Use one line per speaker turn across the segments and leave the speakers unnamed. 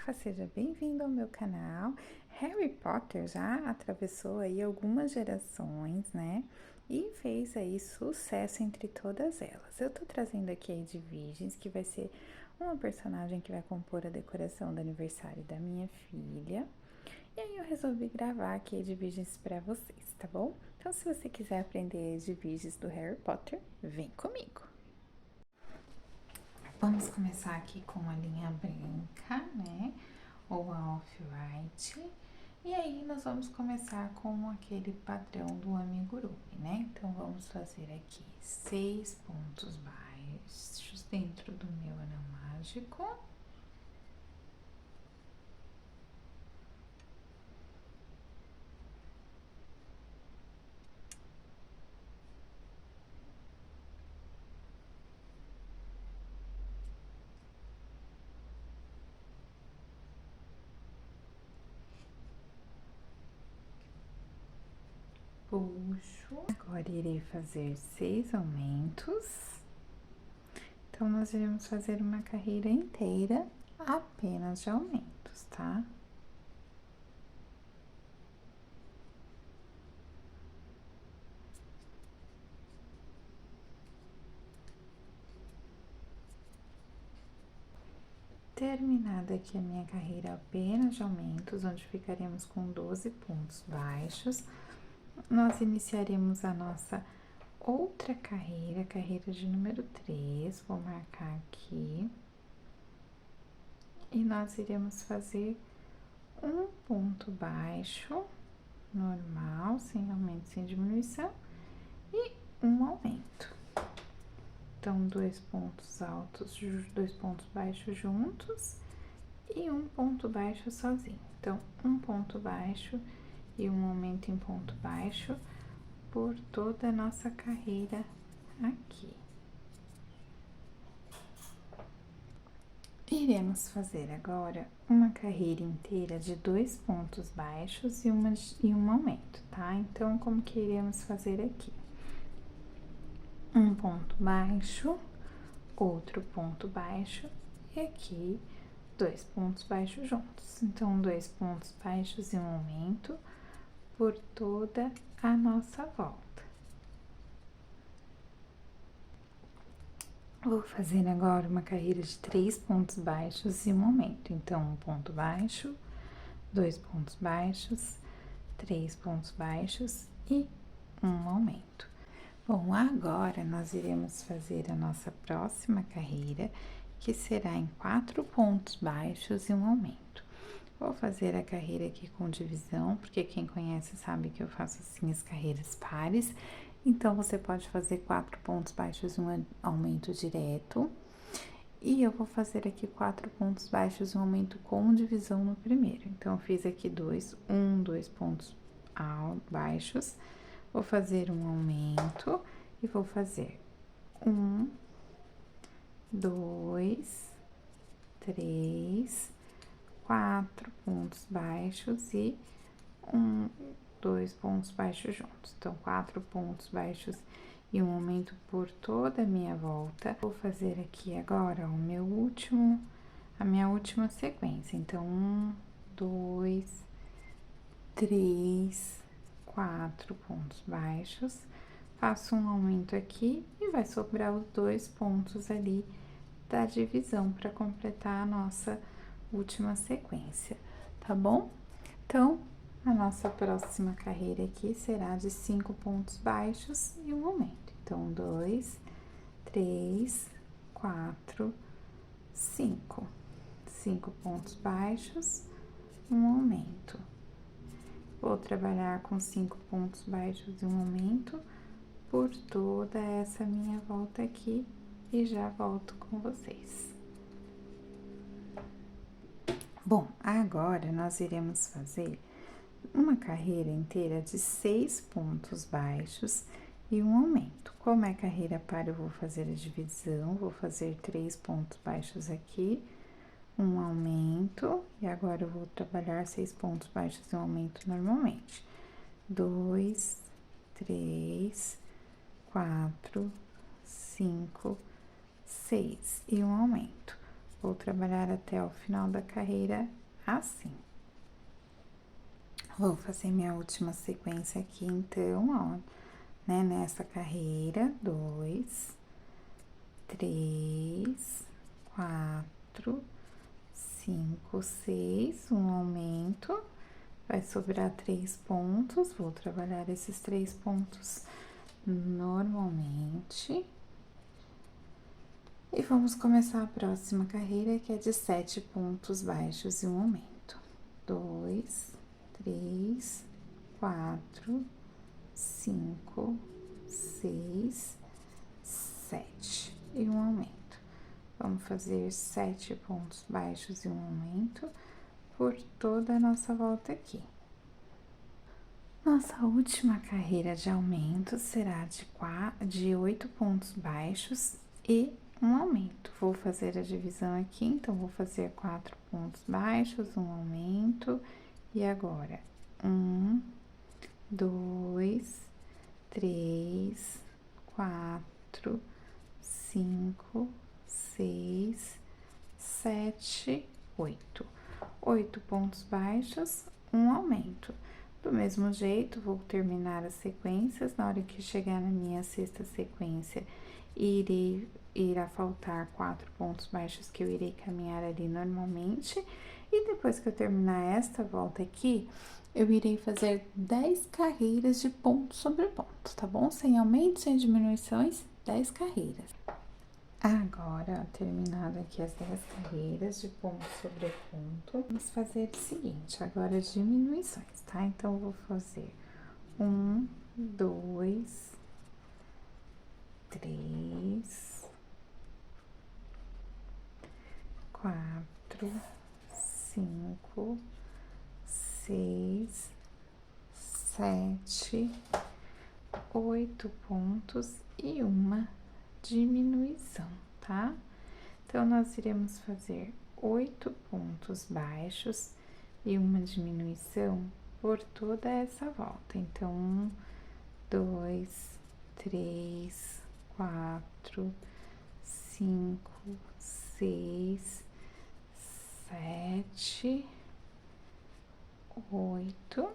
seja bem-vindo ao meu canal. Harry Potter já atravessou aí algumas gerações, né? E fez aí sucesso entre todas elas. Eu tô trazendo aqui a Edviges, que vai ser uma personagem que vai compor a decoração do aniversário da minha filha. E aí eu resolvi gravar aqui Edviges pra vocês, tá bom? Então se você quiser aprender Edviges do Harry Potter, vem comigo! Vamos começar aqui com a linha branca, né? Ou a off-white. E aí, nós vamos começar com aquele padrão do amigurumi, né? Então, vamos fazer aqui 6 pontos baixos dentro do meu anel mágico. Puxo. Agora, irei fazer 6 aumentos. Então, nós iremos fazer uma carreira inteira apenas de aumentos, tá? Terminada aqui a minha carreira apenas de aumentos, onde ficaremos com 12 pontos baixos, nós iniciaremos a nossa outra carreira, carreira de número 3, vou marcar aqui. E nós iremos fazer um ponto baixo, normal, sem aumento, sem diminuição, e um aumento. Então, 2 pontos altos, 2 pontos baixos juntos e um ponto baixo sozinho. Então, um ponto baixo e um aumento em ponto baixo por toda a nossa carreira aqui. Iremos fazer agora uma carreira inteira de 2 pontos baixos e um aumento, tá? Então, como que iremos fazer aqui? Um ponto baixo, outro ponto baixo e aqui 2 pontos baixos juntos. Então, 2 pontos baixos e um aumento por toda a nossa volta. Vou fazer agora uma carreira de 3 pontos baixos e um aumento. Então, um ponto baixo, 2 pontos baixos, 3 pontos baixos e um aumento. Bom, agora nós iremos fazer a nossa próxima carreira, que será em 4 pontos baixos e um aumento. Vou fazer a carreira aqui com divisão, porque quem conhece sabe que eu faço assim as carreiras pares. Então, você pode fazer 4 pontos baixos e um aumento direto. E eu vou fazer aqui 4 pontos baixos e um aumento com divisão no primeiro. Então, eu fiz aqui 2 pontos baixos. Vou fazer um aumento e vou fazer 1, 2, 3, 4 pontos baixos e 2 pontos baixos juntos. Então, 4 pontos baixos e um aumento por toda a minha volta. Vou fazer aqui agora a minha última sequência. Então, 1, 2, 3, 4 pontos baixos, faço um aumento aqui e vai sobrar os 2 pontos ali da divisão para completar a nossa última sequência, tá bom? Então, a nossa próxima carreira aqui será de 5 pontos baixos e um aumento. Então, 2, 3, 4, 5. 5 pontos baixos, um aumento. Vou trabalhar com 5 pontos baixos e um aumento por toda essa minha volta aqui e já volto com vocês. Bom, agora nós iremos fazer uma carreira inteira de 6 pontos baixos e um aumento. Como é carreira par, eu vou fazer a divisão, vou fazer 3 pontos baixos aqui, um aumento, e agora eu vou trabalhar 6 pontos baixos e um aumento normalmente. 2, 3, 4, 5, 6 e um aumento. Vou trabalhar até o final da carreira assim. Vou fazer minha última sequência aqui, então, ó, né, nessa carreira, 2, 3, 4, 5, 6, um aumento, vai sobrar 3 pontos, vou trabalhar esses 3 pontos normalmente. E vamos começar a próxima carreira, que é de 7 pontos baixos e um aumento. 2, 3, 4, 5, 6, 7 e um aumento. Vamos fazer 7 pontos baixos e um aumento por toda a nossa volta aqui. Nossa última carreira de aumento será de 8 pontos baixos e um aumento. Vou fazer a divisão aqui, então, vou fazer 4 pontos baixos, um aumento, e agora 1, 2, 3, 4, 5, 6, 7, 8. 8 pontos baixos, um aumento. Do mesmo jeito, vou terminar as sequências. Na hora que chegar na minha sexta sequência, irá faltar 4 pontos baixos que eu irei caminhar ali normalmente. E depois que eu terminar esta volta aqui, eu irei fazer 10 carreiras de ponto sobre ponto, tá bom? Sem aumentos, sem diminuições, 10 carreiras. Agora, terminado aqui as 10 carreiras de ponto sobre ponto, vamos fazer o seguinte, agora diminuições, tá? Então, eu vou fazer 1, 2, 3, 4, 5, 6, 7, 8 pontos e uma diminuição, tá? Então, nós iremos fazer 8 pontos baixos e uma diminuição por toda essa volta. Então, 1, 2, 3, 4, 5, 6, 7, 8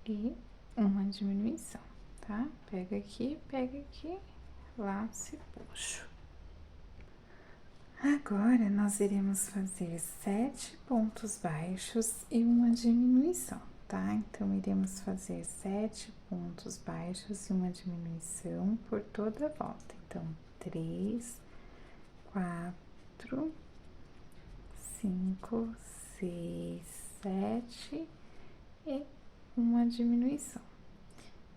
e uma diminuição, tá? Pega aqui, laço e puxo. Agora, nós iremos fazer 7 pontos baixos e uma diminuição, tá? Então, iremos fazer 7 pontos baixos e uma diminuição por toda a volta. Então, 3, 4, 5, 6, 7 e uma diminuição.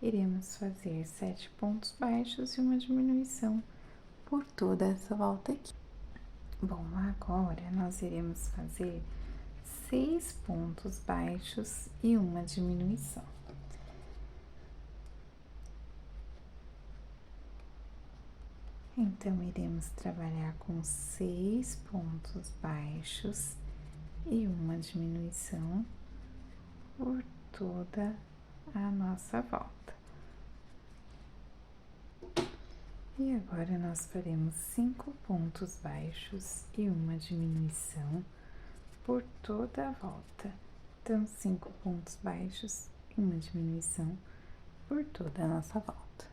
Iremos fazer 7 pontos baixos e uma diminuição por toda essa volta aqui. Bom, agora nós iremos fazer 6 pontos baixos e uma diminuição. Então, iremos trabalhar com 6 pontos baixos e uma diminuição por toda a nossa volta. E agora, nós faremos 5 pontos baixos e uma diminuição por toda a volta. Então, 5 pontos baixos e uma diminuição por toda a nossa volta.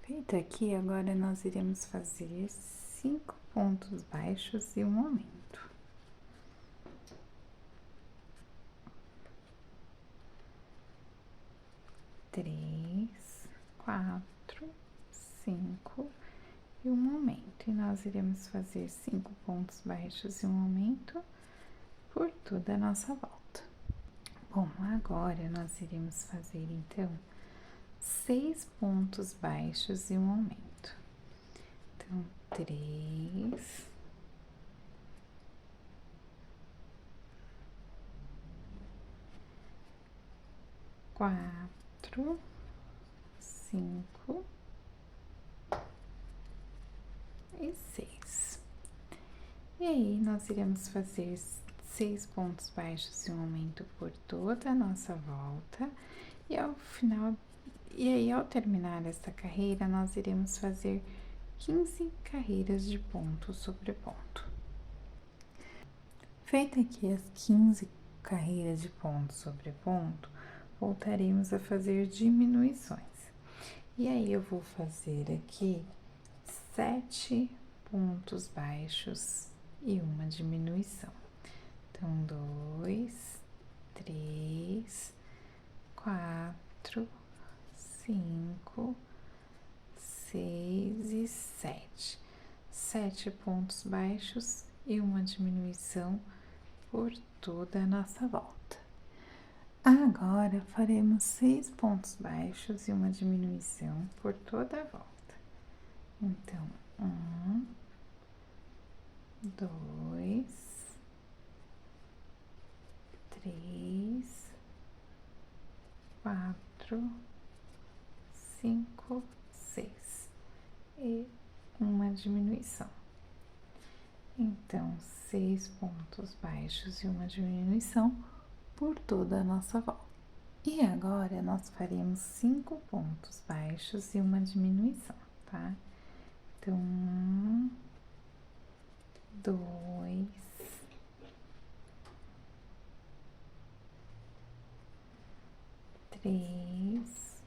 Feito aqui, agora nós iremos fazer 5 pontos baixos e um aumento. Três, 4, 5 e um aumento. E nós iremos fazer 5 pontos baixos e um aumento por toda a nossa volta. Bom, agora nós iremos fazer, então, 6 pontos baixos e um aumento. Então, 3, 4, 5 e 6. E aí, nós iremos fazer 6 pontos baixos e um aumento por toda a nossa volta. E ao final, e aí, ao terminar esta carreira, nós iremos fazer 15 carreiras de ponto sobre ponto. Feita aqui as 15 carreiras de ponto sobre ponto, voltaremos a fazer diminuições. E aí, eu vou fazer aqui 7 pontos baixos e uma diminuição. Então, 2, 3, 4, 5, 6 e 7. 7 pontos baixos e uma diminuição por toda a nossa volta. Agora, faremos 6 pontos baixos e uma diminuição por toda a volta. Então, 1, 2, 3, 4, 5, 6 e uma diminuição. Então, 6 pontos baixos e uma diminuição por toda a nossa volta. E agora, nós faremos 5 pontos baixos e uma diminuição, tá? Então, 1, 2, 3,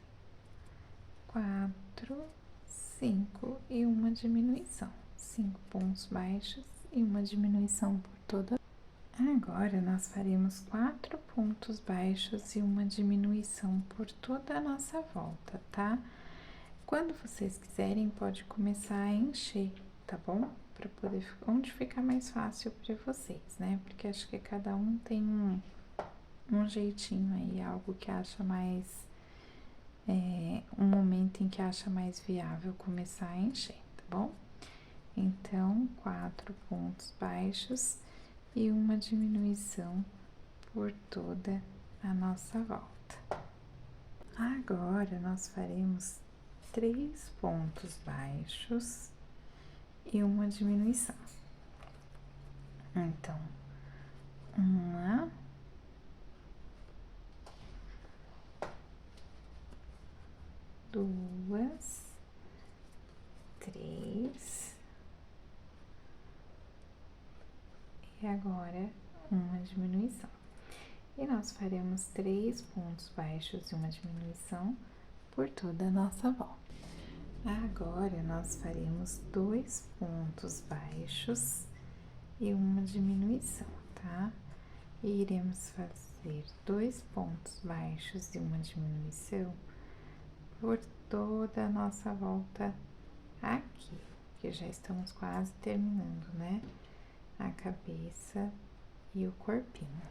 4, 5 e uma diminuição. 5 pontos baixos e uma diminuição por toda. Agora, nós faremos 4 pontos baixos e uma diminuição por toda a nossa volta, tá? Quando vocês quiserem, pode começar a encher, tá bom? Para poder, onde ficar mais fácil para vocês, né? Porque acho que cada um tem um jeitinho aí, algo que acha mais, um momento em que acha mais viável começar a encher, tá bom? Então, 4 pontos baixos e uma diminuição por toda a nossa volta. Agora, nós faremos 3 pontos baixos e uma diminuição. Então, 1, 2, 3 e agora uma diminuição. E nós faremos 3 pontos baixos e uma diminuição por toda a nossa volta. Agora, nós faremos 2 pontos baixos e uma diminuição, tá? E iremos fazer 2 pontos baixos e uma diminuição por toda a nossa volta aqui, que já estamos quase terminando, né? A cabeça e o corpinho.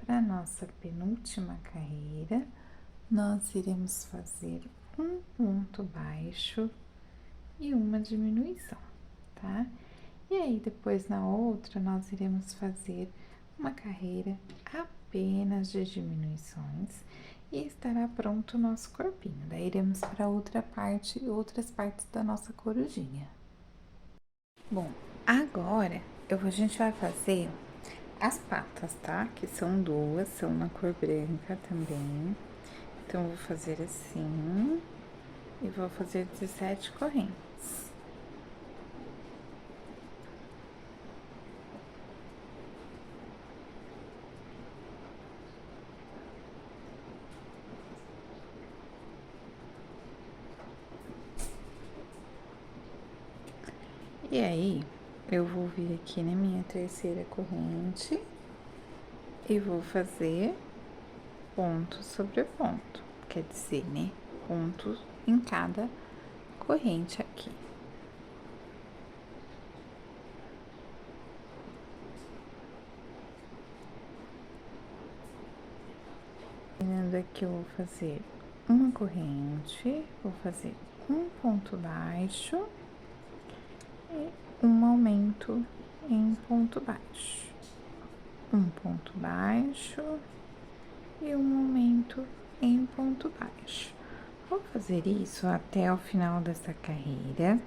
Para nossa penúltima carreira, nós iremos fazer um ponto baixo e uma diminuição, tá? E aí, depois na outra, nós iremos fazer uma carreira apenas de diminuições e estará pronto o nosso corpinho. Daí, iremos para outra parte, outras partes da nossa corujinha. Bom, agora a gente vai fazer as patas, tá? Que são 2, são na cor branca também. Então, eu vou fazer assim e vou fazer 17 correntes. E aí, eu vou vir aqui na minha terceira corrente e vou fazer ponto sobre ponto, quer dizer, né, pontos em cada corrente aqui. Terminando aqui, eu vou fazer uma corrente, vou fazer um ponto baixo e um aumento em ponto baixo. Um ponto baixo e um aumento em ponto baixo. Vou fazer isso até o final dessa carreira.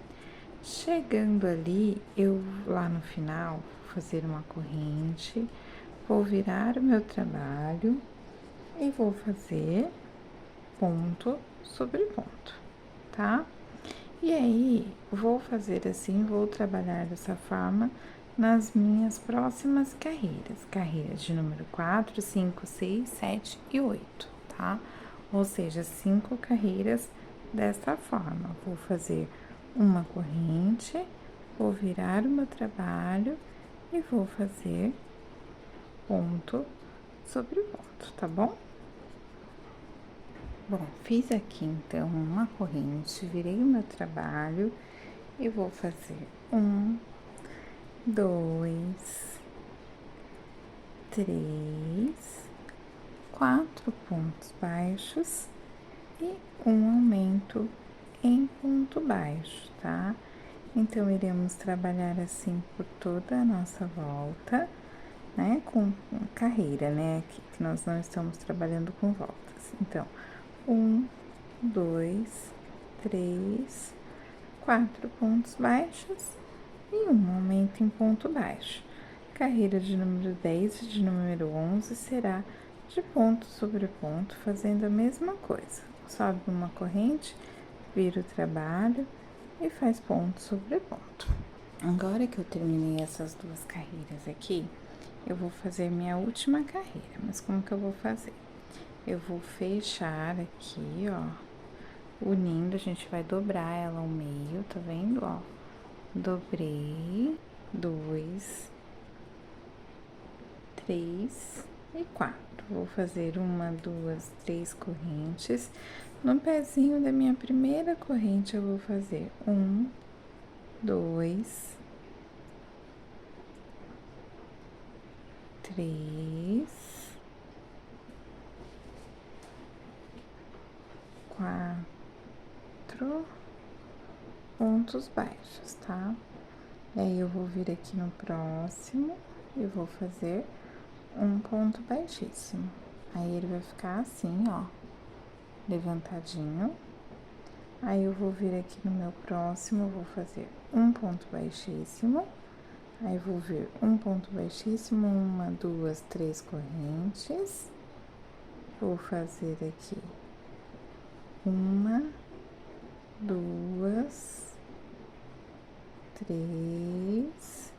Chegando ali, eu lá no final vou fazer uma corrente, vou virar o meu trabalho e vou fazer ponto sobre ponto, tá? E aí, vou fazer assim, vou trabalhar dessa forma nas minhas próximas carreiras. Carreiras de número 4, 5, 6, 7 e 8, tá? Ou seja, 5 carreiras desta forma. Vou fazer uma corrente, vou virar o meu trabalho e vou fazer ponto sobre ponto, tá bom? Bom, fiz aqui então uma corrente, virei o meu trabalho e vou fazer 1, 2, 3, 4 pontos baixos e um aumento em ponto baixo, tá? Então, iremos trabalhar assim por toda a nossa volta, né? Com carreira, né? Que nós não estamos trabalhando com voltas. Então, 1, 2, 3, 4 pontos baixos e um aumento em ponto baixo. Carreira de número 10 e de número 11 será de ponto sobre ponto, fazendo a mesma coisa. Sobe uma corrente, vira o trabalho e faz ponto sobre ponto. Agora que eu terminei essas duas carreiras aqui, eu vou fazer minha última carreira. Mas como que eu vou fazer? Eu vou fechar aqui, ó, unindo, a gente vai dobrar ela ao meio, tá vendo, ó? Dobrei, 2, 3 e 4. Vou fazer 1, 2, 3 correntes. No pezinho da minha primeira corrente, eu vou fazer 1, 2, 3, 4 pontos baixos, tá? E aí, eu vou vir aqui no próximo e vou fazer um ponto baixíssimo. Aí, ele vai ficar assim, ó, levantadinho. Aí, eu vou vir aqui no meu próximo, vou fazer um ponto baixíssimo. Aí, vou vir um ponto baixíssimo, 1, 2, 3 correntes. Vou fazer aqui 1, 2, 3,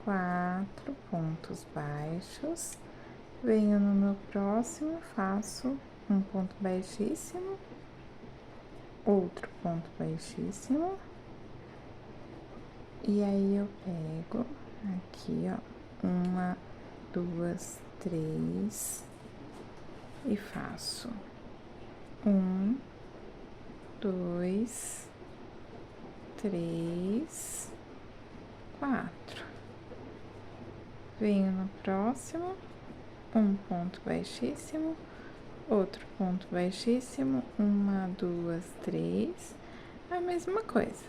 4 pontos baixos. Venho no meu próximo, faço um ponto baixíssimo, outro ponto baixíssimo. E aí, eu pego aqui, ó, 1, 2, 3 e faço 1, 2, 3, 4. Venho no próximo, um ponto baixíssimo, outro ponto baixíssimo, 1, 2, 3, a mesma coisa.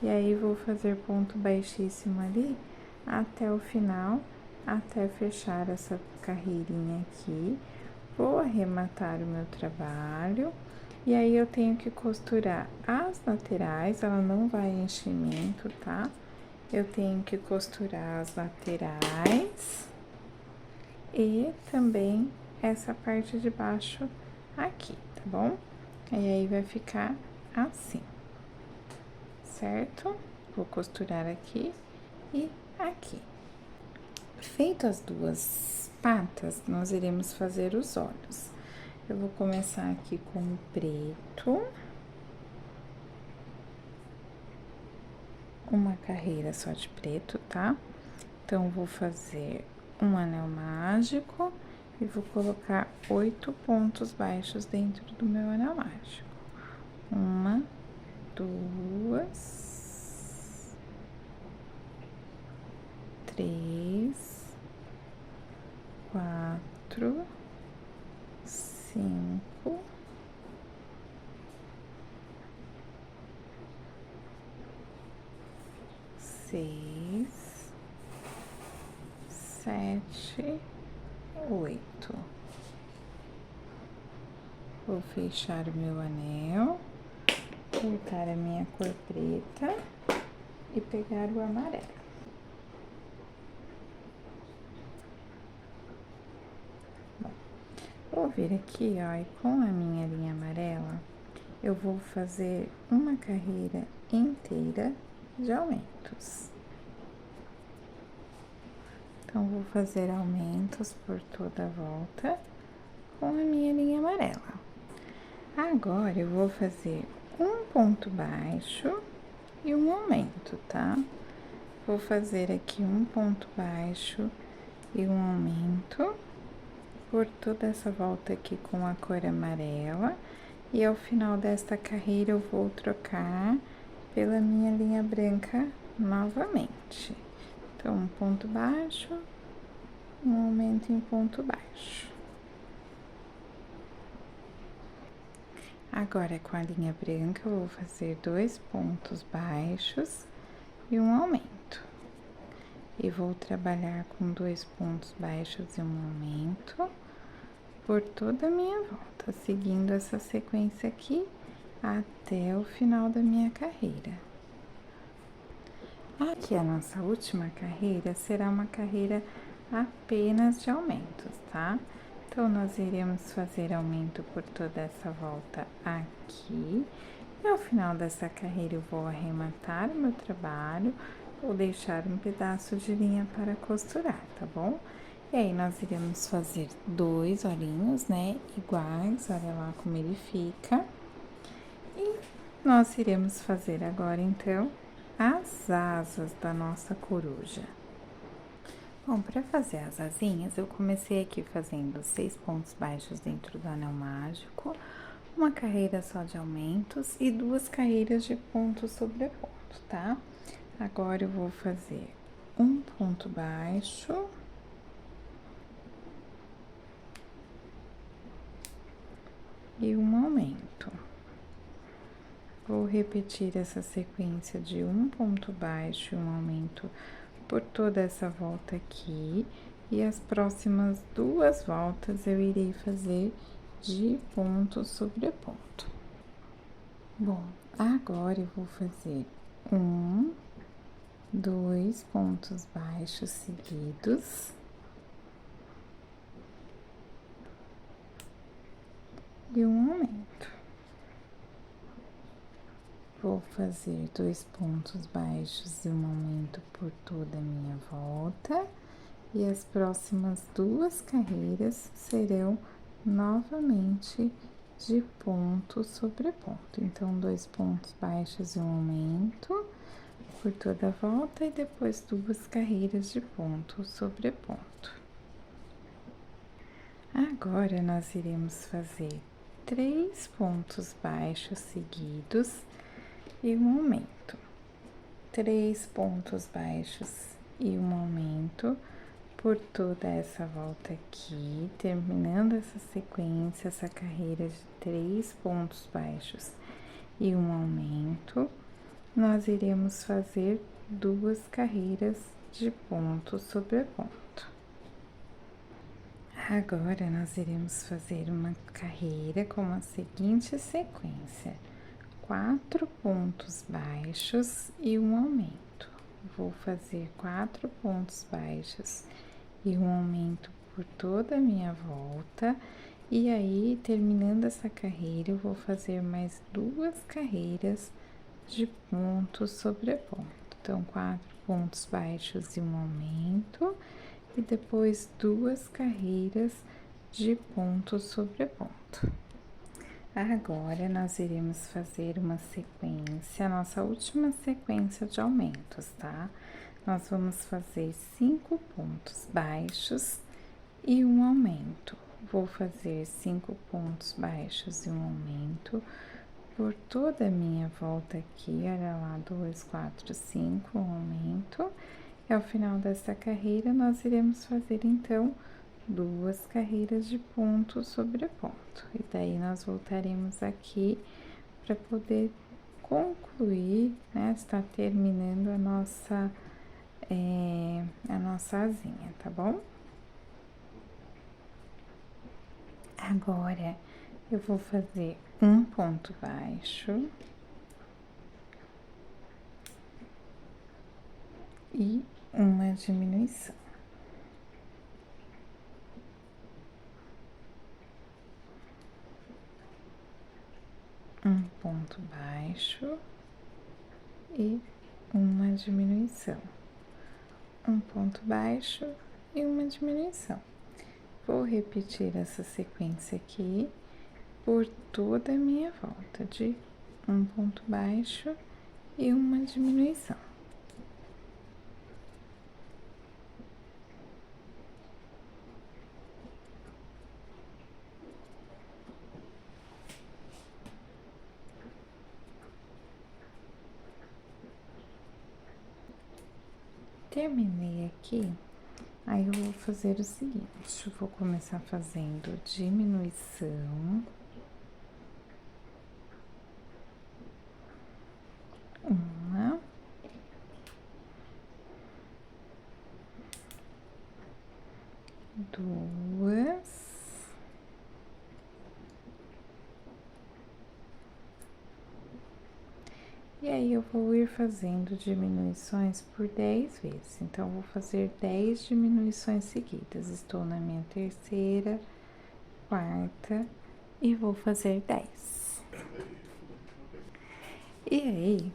E aí, vou fazer ponto baixíssimo ali até o final, até fechar essa carreirinha aqui. Vou arrematar o meu trabalho. E aí, eu tenho que costurar as laterais, ela não vai em enchimento, tá? Eu tenho que costurar as laterais e também essa parte de baixo aqui, tá bom? E aí, vai ficar assim, certo? Vou costurar aqui e aqui. Feito as duas patas, nós iremos fazer os olhos. Eu vou começar aqui com o preto. Uma carreira só de preto, tá? Então, vou fazer um anel mágico e vou colocar 8 pontos baixos dentro do meu anel mágico. 1, 2, 3, 4, 5, 6, 7, 8. Vou fechar o meu anel, colocar a minha cor preta e pegar o amarelo. Bom, vou vir aqui, ó, e com a minha linha amarela, eu vou fazer uma carreira inteira de aumentos. Então, vou fazer aumentos por toda a volta com a minha linha amarela. Agora, eu vou fazer um ponto baixo e um aumento, tá? Vou fazer aqui um ponto baixo e um aumento por toda essa volta aqui com a cor amarela. E ao final desta carreira, eu vou trocar pela minha linha branca novamente. Então, um ponto baixo, um aumento em ponto baixo. Agora, com a linha branca, eu vou fazer 2 pontos baixos e um aumento. E vou trabalhar com 2 pontos baixos e um aumento por toda a minha volta, seguindo essa sequência aqui até o final da minha carreira. Aqui a nossa última carreira será uma carreira apenas de aumentos, tá? Então, nós iremos fazer aumento por toda essa volta aqui. E ao final dessa carreira, eu vou arrematar o meu trabalho ou deixar um pedaço de linha para costurar, tá bom? E aí, nós iremos fazer 2 olhinhos, né, iguais, olha lá como ele fica. E nós iremos fazer agora, então, as asas da nossa coruja. Bom, para fazer as asinhas, eu comecei aqui fazendo 6 pontos baixos dentro do anel mágico, uma carreira só de aumentos e 2 carreiras de ponto sobre ponto, tá? Agora, eu vou fazer um ponto baixo e um aumento. Vou repetir essa sequência de um ponto baixo e um aumento por toda essa volta aqui. E as próximas 2 voltas eu irei fazer de ponto sobre ponto. Bom, agora eu vou fazer 1, 2 pontos baixos seguidos. E um aumento. Vou fazer 2 pontos baixos e um aumento por toda a minha volta. E as próximas 2 carreiras serão novamente de ponto sobre ponto. Então, 2 pontos baixos e um aumento por toda a volta e depois 2 carreiras de ponto sobre ponto. Agora, nós iremos fazer 3 pontos baixos seguidos e um aumento. 3 pontos baixos e um aumento por toda essa volta aqui, terminando essa sequência, essa carreira de 3 pontos baixos e um aumento, nós iremos fazer 2 carreiras de ponto sobre ponto. Agora, nós iremos fazer uma carreira com a seguinte sequência: 4 pontos baixos e um aumento. Vou fazer 4 pontos baixos e um aumento por toda a minha volta. E aí, terminando essa carreira, eu vou fazer mais 2 carreiras de ponto sobre ponto. Então, 4 pontos baixos e um aumento, e depois 2 carreiras de ponto sobre ponto. Agora, nós iremos fazer uma sequência, a nossa última sequência de aumentos, tá? Nós vamos fazer 5 pontos baixos e um aumento. Vou fazer 5 pontos baixos e um aumento por toda a minha volta aqui, olha lá, 2, 4, 5, um aumento. E ao final dessa carreira, nós iremos fazer, então, 2 carreiras de ponto sobre ponto. E daí, nós voltaremos aqui para poder concluir, né? Está terminando a nossa asinha, tá bom? Agora, eu vou fazer um ponto baixo e uma diminuição. Um ponto baixo e uma diminuição. Um ponto baixo e uma diminuição. Vou repetir essa sequência aqui por toda a minha volta, de um ponto baixo e uma diminuição. Terminei aqui, aí eu vou fazer o seguinte, eu vou começar fazendo diminuição. Uma. Duas. E aí, eu vou ir fazendo diminuições por 10 vezes. Então, vou fazer 10 diminuições seguidas. Estou na minha terceira, quarta e vou fazer 10. E aí,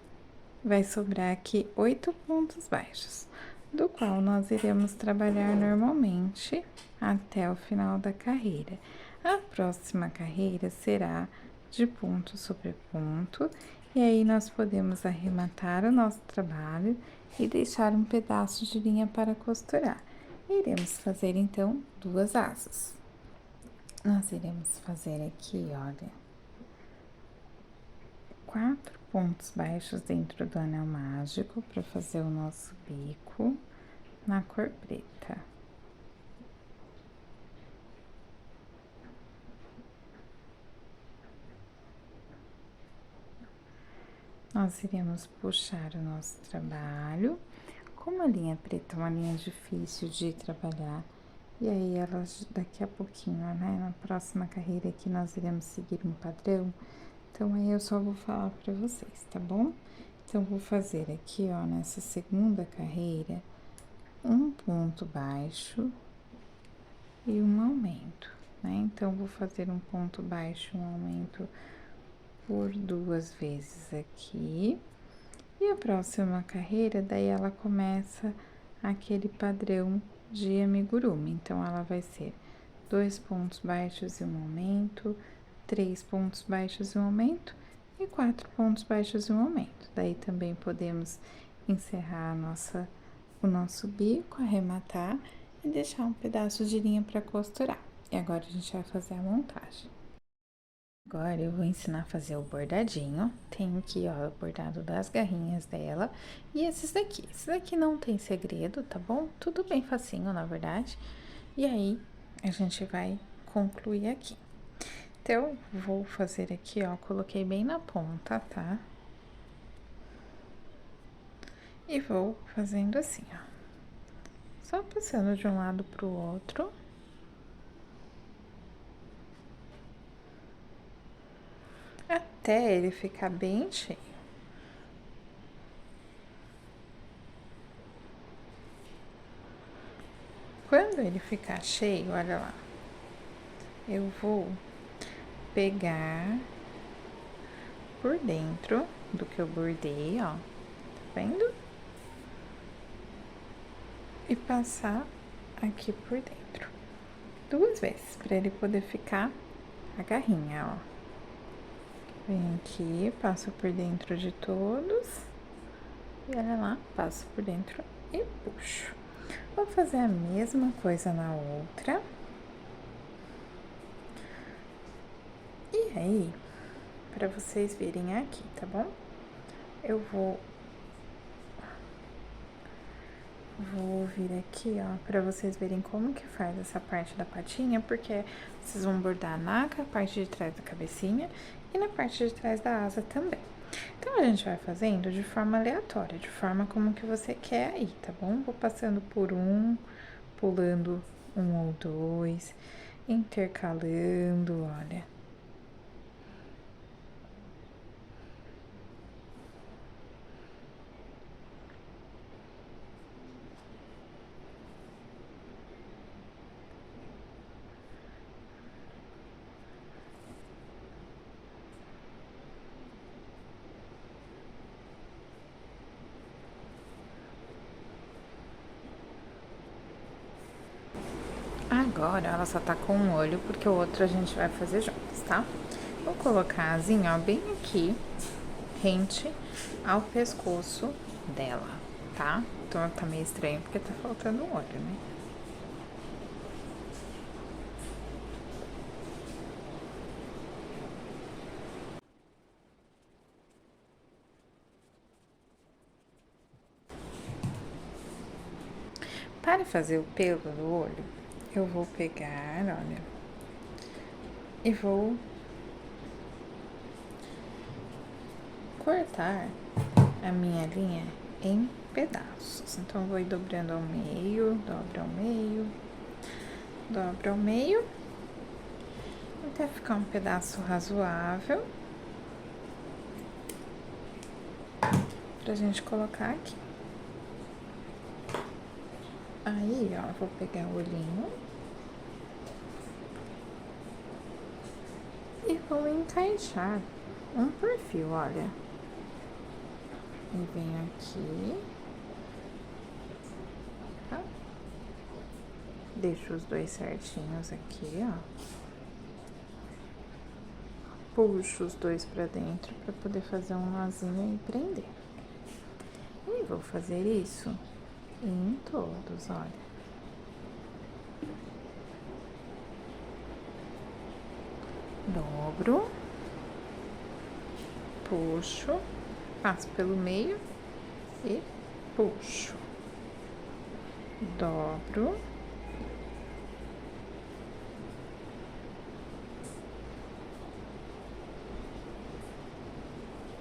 vai sobrar aqui 8 pontos baixos, do qual nós iremos trabalhar normalmente até o final da carreira. A próxima carreira será de ponto sobre ponto, e aí nós podemos arrematar o nosso trabalho e deixar um pedaço de linha para costurar. Iremos fazer então 2 asas. Nós iremos fazer aqui, olha, 4 pontos baixos dentro do anel mágico para fazer o nosso bico na cor preta. Nós iremos puxar o nosso trabalho. Como a linha preta é uma linha difícil de trabalhar, e aí ela daqui a pouquinho, né, na próxima carreira aqui nós iremos seguir um padrão, então aí eu só vou falar para vocês, tá bom? Então, vou fazer aqui, ó, nessa segunda carreira, um ponto baixo e um aumento, né? Então, vou fazer um ponto baixo, um aumento por 2 vezes aqui. E a próxima carreira, daí ela começa aquele padrão de amigurumi. Então, ela vai ser 2 pontos baixos e um aumento, 3 pontos baixos e um aumento e 4 pontos baixos e um aumento. Daí também podemos encerrar o nosso bico, arrematar e deixar um pedaço de linha para costurar. E agora a gente vai fazer a montagem. Agora eu vou ensinar a fazer o bordadinho. Tem aqui, ó, o bordado das garrinhas dela. E esses daqui. Esses daqui não tem segredo, tá bom? Tudo bem facinho, na verdade. E aí, a gente vai concluir aqui. Então, vou fazer aqui, ó, coloquei bem na ponta, tá? E vou fazendo assim, ó. Só passando de um lado pro outro. Até ele ficar bem cheio. Quando ele ficar cheio, olha lá, eu vou pegar por dentro do que eu bordei, ó, tá vendo? E passar aqui por dentro 2 vezes, pra ele poder ficar a garrinha, ó. Venho aqui, passo por dentro de todos. E olha lá, passo por dentro e puxo. Vou fazer a mesma coisa na outra. E aí, pra vocês verem aqui, tá bom? Eu vou vir aqui, ó, pra vocês verem como que faz essa parte da patinha, porque vocês vão bordar na parte de trás da cabecinha e na parte de trás da asa também. Então, a gente vai fazendo de forma aleatória, de forma como que você quer aí, tá bom? Vou passando por um, pulando um ou dois, intercalando, olha. Agora ela só tá com um olho, porque o outro a gente vai fazer juntos, tá? Vou colocar a asinha, ó, bem aqui, rente ao pescoço dela, tá? Então tá meio estranho porque tá faltando um olho, né? Para fazer o pelo do olho, eu vou pegar, olha, e vou cortar a minha linha em pedaços. Então, eu vou ir dobrando ao meio, dobra ao meio, dobra ao meio, até ficar um pedaço razoável pra gente colocar aqui. Aí, ó, vou pegar o olhinho e vou encaixar um perfil, olha. E venho aqui, tá? Deixo os dois certinhos aqui, ó. Puxo os dois pra dentro pra poder fazer um nozinho e prender. E vou fazer isso em todos, olha. Dobro, puxo, passo pelo meio e puxo. Dobro.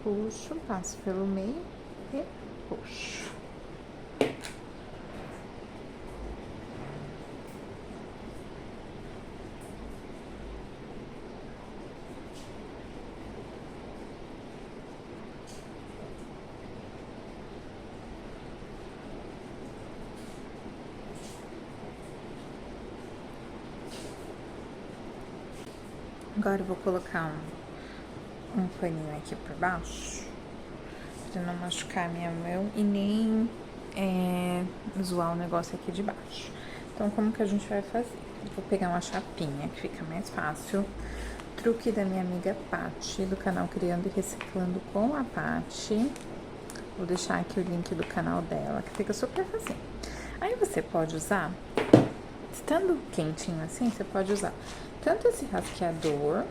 Puxo, passo pelo meio e puxo. Agora eu vou colocar um paninho aqui por baixo, pra não machucar a minha mão e nem zoar o negócio aqui de baixo. Então, como que a gente vai fazer? Eu vou pegar uma chapinha, que fica mais fácil. Truque da minha amiga Paty, do canal Criando e Reciclando com a Paty. Vou deixar aqui o link do canal dela, que fica super fácil. Aí você pode usar, estando quentinho assim, você pode usar tanto esse rasqueador,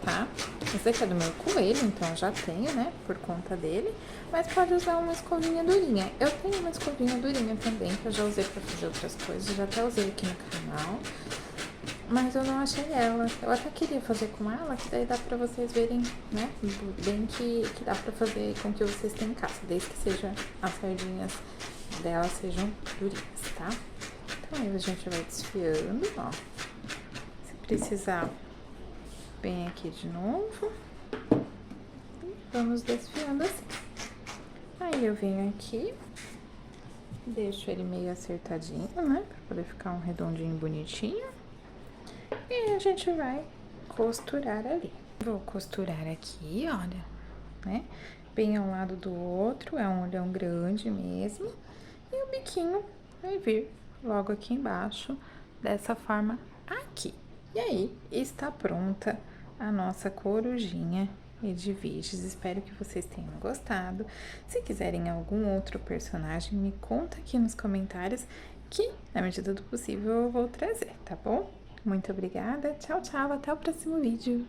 tá? Esse aqui é do meu coelho, então eu já tenho, né, por conta dele. Mas pode usar uma escovinha durinha. Eu tenho uma escovinha durinha também, que eu já usei pra fazer outras coisas. Já até usei aqui no canal. Mas eu não achei ela. Eu até queria fazer com ela, que daí dá pra vocês verem, né, bem que dá pra fazer com que vocês tenham em casa. Desde que as sardinhas dela sejam durinhas, tá? Então aí a gente vai desfiando, ó. Precisar, bem aqui de novo e vamos desfiando assim. Aí eu venho aqui, deixo ele meio acertadinho, né, pra poder ficar um redondinho bonitinho, e a gente vai costurar ali. Vou costurar aqui, olha, né, bem ao lado do outro, é um olhão grande mesmo, e o biquinho vai vir logo aqui embaixo, dessa forma aqui. E aí, está pronta a nossa corujinha Edviges. Espero que vocês tenham gostado. Se quiserem algum outro personagem, me conta aqui nos comentários que, na medida do possível, eu vou trazer, tá bom? Muito obrigada, tchau, tchau, até o próximo vídeo.